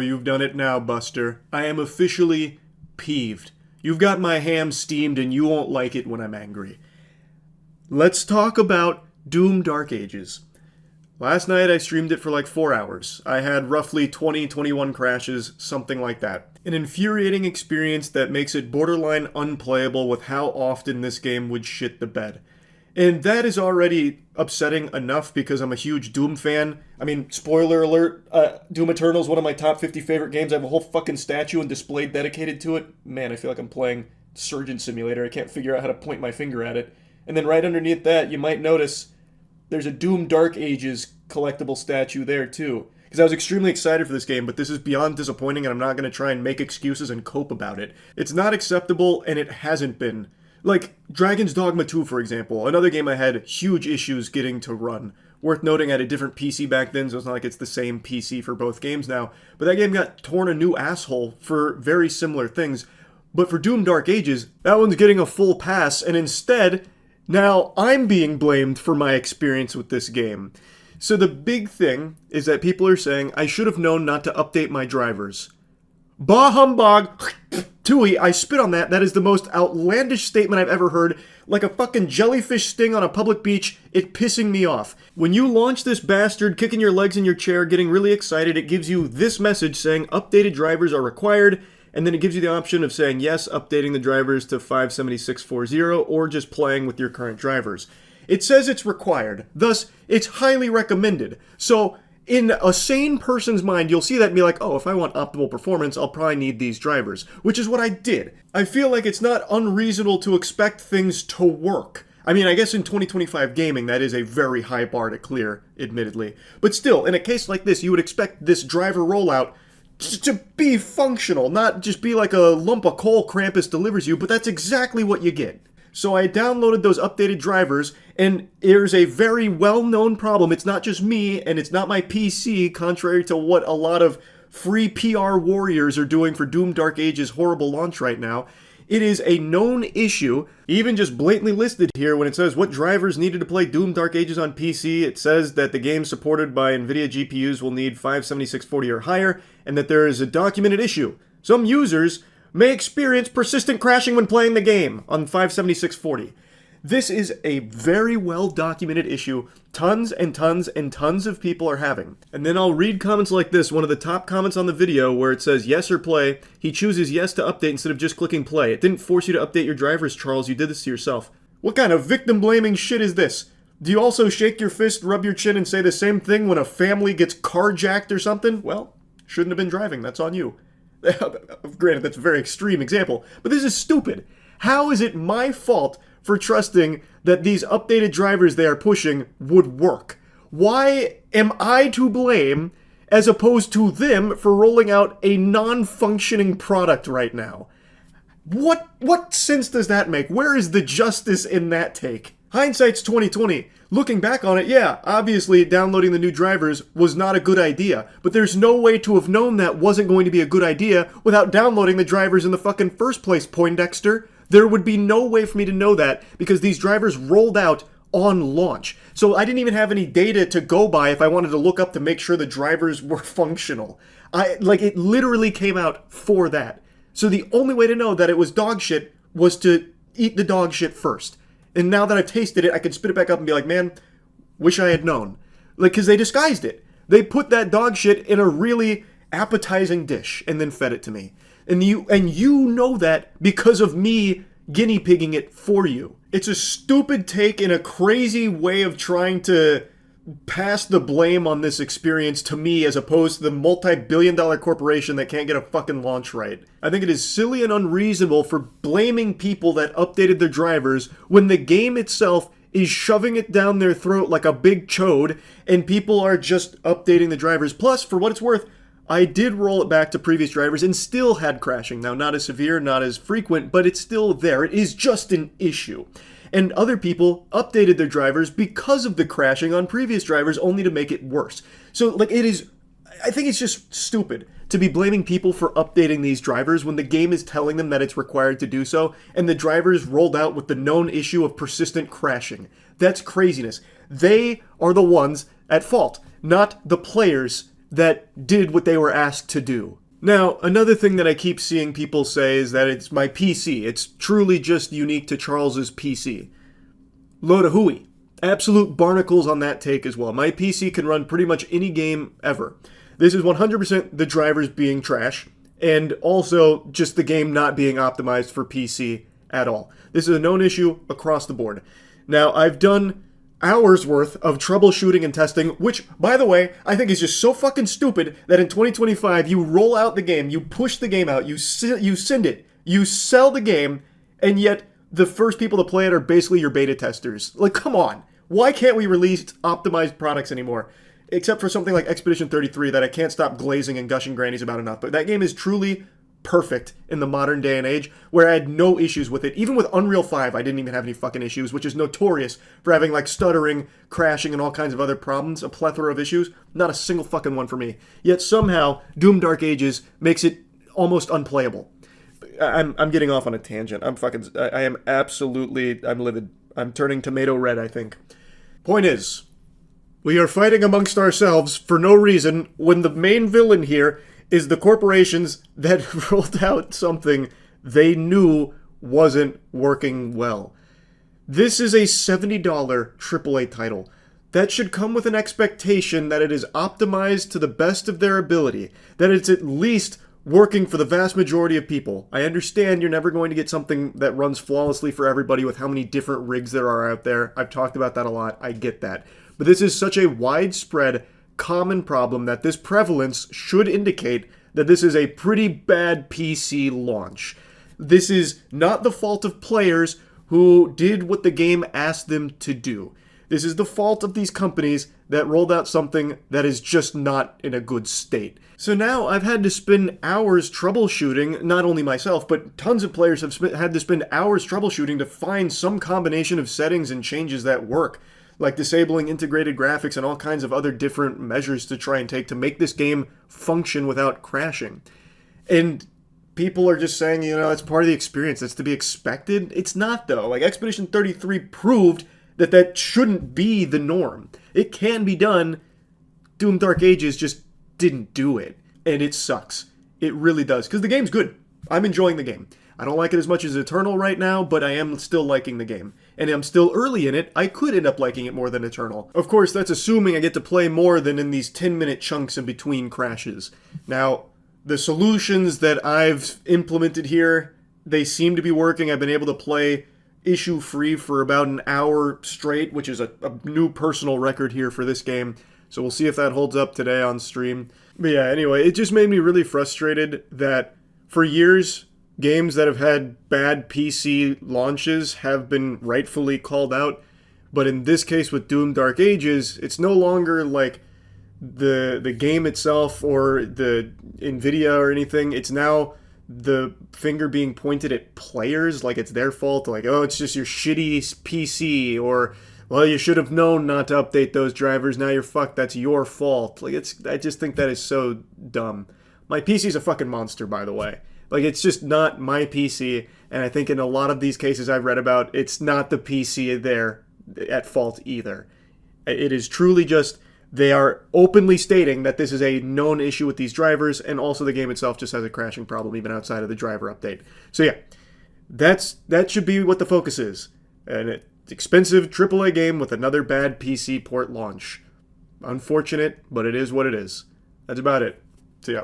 you've done it now, Buster. I am officially peeved. You've got my ham steamed and you won't like it when I'm angry. Let's talk about Doom Dark Ages. Last night I streamed it for like 4 hours. I had roughly 21 crashes, something like that. An infuriating experience that makes it borderline unplayable with how often this game would shit the bed. And that is already upsetting enough because I'm a huge Doom fan. I mean, spoiler alert, Doom Eternal is one of my top 50 favorite games. I have a whole fucking statue and display dedicated to it. Man, I feel like I'm playing Surgeon Simulator. I can't figure out how to point my finger at it. And then right underneath that, you might notice there's a Doom Dark Ages collectible statue there too. Because I was extremely excited for this game, but this is beyond disappointing and I'm not going to try and make excuses and cope about it. It's not acceptable and it hasn't been. Like, Dragon's Dogma 2, for example, another game I had huge issues getting to run. Worth noting, I had a different PC back then, so it's not like it's the same PC for both games now. But that game got torn a new asshole for very similar things. But for Doom Dark Ages, that one's getting a full pass, and instead, now I'm being blamed for my experience with this game. So the big thing is that people are saying I should have known not to update my drivers. Bah humbug! Tui, I spit on that. That is the most outlandish statement I've ever heard. Like a fucking jellyfish sting on a public beach, it's pissing me off. When you launch this bastard, kicking your legs in your chair, getting really excited, it gives you this message saying updated drivers are required, and then it gives you the option of saying yes, updating the drivers to 57640, or just playing with your current drivers. It says it's required, thus it's highly recommended. So in a sane person's mind, you'll see that and be like, oh, if I want optimal performance, I'll probably need these drivers, which is what I did. I feel like it's not unreasonable to expect things to work. I mean, I guess in 2025 gaming, that is a very high bar to clear, admittedly. But still, in a case like this, you would expect this driver rollout to be functional, not just be like a lump of coal Krampus delivers you, but that's exactly what you get. So I downloaded those updated drivers, and there's a very well-known problem. It's not just me, and it's not my PC, contrary to what a lot of free PR warriors are doing for Doom Dark Ages' horrible launch right now. It is a known issue, even just blatantly listed here when it says what drivers needed to play Doom Dark Ages on PC. It says that the game supported by NVIDIA GPUs will need 57640 or higher, and that there is a documented issue. Some users may experience persistent crashing when playing the game on 57640. This is a very well documented issue tons and tons and tons of people are having. And then I'll read comments like this, one of the top comments on the video where it says yes or play. He chooses yes to update instead of just clicking play. It didn't force you to update your drivers, Charles. You did this to yourself. What kind of victim blaming shit is this? Do you also shake your fist, rub your chin, and say the same thing when a family gets carjacked or something? Well, shouldn't have been driving. That's on you. Granted, that's a very extreme example, but this is stupid. How is it my fault for trusting that these updated drivers they are pushing would work? Why am I to blame as opposed to them for rolling out a non-functioning product right now? What sense does that make? Where is the justice in that take? Hindsight's 2020. Looking back on it, yeah, obviously downloading the new drivers was not a good idea, but there's no way to have known that wasn't going to be a good idea without downloading the drivers in the fucking first place, Poindexter. There would be no way for me to know that because these drivers rolled out on launch. So I didn't even have any data to go by if I wanted to look up to make sure the drivers were functional. It literally came out for that. So the only way to know that it was dog shit was to eat the dog shit first. And now that I've tasted it, I can spit it back up and be like, man, wish I had known. Because they disguised it. They put that dog shit in a really appetizing dish and then fed it to me. And you know that because of me guinea pigging it for you. It's a stupid take and a crazy way of trying to pass the blame on this experience to me as opposed to the multi-billion-dollar corporation that can't get a fucking launch right. I think it is silly and unreasonable for blaming people that updated their drivers when the game itself is shoving it down their throat like a big chode and people are just updating the drivers. Plus, for what it's worth, I did roll it back to previous drivers and still had crashing. Now, not as severe, not as frequent, but it's still there. It is just an issue. And other people updated their drivers because of the crashing on previous drivers only to make it worse. So, I think it's just stupid to be blaming people for updating these drivers when the game is telling them that it's required to do so, and the drivers rolled out with the known issue of persistent crashing. That's craziness. They are the ones at fault, not the players that did what they were asked to do. Now, another thing that I keep seeing people say is that it's my PC. It's truly just unique to Charles's PC. Load of hooey. Absolute barnacles on that take as well. My PC can run pretty much any game ever. This is 100% the drivers being trash, and also just the game not being optimized for PC at all. This is a known issue across the board. Now, I've done hours worth of troubleshooting and testing, which, by the way, I think is just so fucking stupid that in 2025 you roll out the game, you push the game out, you send it, you sell the game, and yet the first people to play it are basically your beta testers. Like, come on. Why can't we release optimized products anymore? Except for something like Expedition 33 that I can't stop glazing and gushing grannies about enough. But that game is truly perfect in the modern day and age, where I had no issues with it. Even with Unreal 5, I didn't even have any fucking issues, which is notorious for having like stuttering, crashing, and all kinds of other problems, a plethora of issues. Not a single fucking one for me. Yet somehow, Doom Dark Ages makes it almost unplayable. I'm getting off on a tangent. I am absolutely, I'm livid. I'm turning tomato red, I think. Point is, we are fighting amongst ourselves for no reason when the main villain here is the corporations that rolled out something they knew wasn't working well. This is a $70 AAA title. That should come with an expectation that it is optimized to the best of their ability, that it's at least working for the vast majority of people. I understand you're never going to get something that runs flawlessly for everybody with how many different rigs there are out there. I've talked about that a lot. I get that. But this is such a widespread, common problem that this prevalence should indicate that this is a pretty bad PC launch. This is not the fault of players who did what the game asked them to do. This is the fault of these companies that rolled out something that is just not in a good state. So now I've had to spend hours troubleshooting, not only myself, but tons of players have had to spend hours troubleshooting to find some combination of settings and changes that work, like disabling integrated graphics and all kinds of other different measures to try and take to make this game function without crashing. And people are just saying, it's part of the experience, that's to be expected. It's not, though. Like, Expedition 33 proved that shouldn't be the norm. It can be done. Doom Dark Ages just didn't do it. And it sucks. It really does. Because the game's good. I'm enjoying the game. I don't like it as much as Eternal right now, but I am still liking the game. And I'm still early in it. I could end up liking it more than Eternal. Of course, that's assuming I get to play more than in these 10-minute chunks in between crashes. Now, the solutions that I've implemented here, they seem to be working. I've been able to play issue-free for about an hour straight, which is a new personal record here for this game. So we'll see if that holds up today on stream. But yeah, anyway, it just made me really frustrated that for years, games that have had bad PC launches have been rightfully called out. But in this case with Doom Dark Ages, it's no longer like the game itself or the NVIDIA or anything. It's now the finger being pointed at players like it's their fault. Like, oh, it's just your shitty PC, or, well, you should have known not to update those drivers. Now you're fucked. That's your fault. Like, I just think that is so dumb. My PC's a fucking monster, by the way. Like, it's just not my PC, and I think in a lot of these cases I've read about, it's not the PC there at fault either. It is truly just, they are openly stating that this is a known issue with these drivers, and also the game itself just has a crashing problem even outside of the driver update. So yeah, that should be what the focus is. An expensive AAA game with another bad PC port launch. Unfortunate, but it is what it is. That's about it. See ya.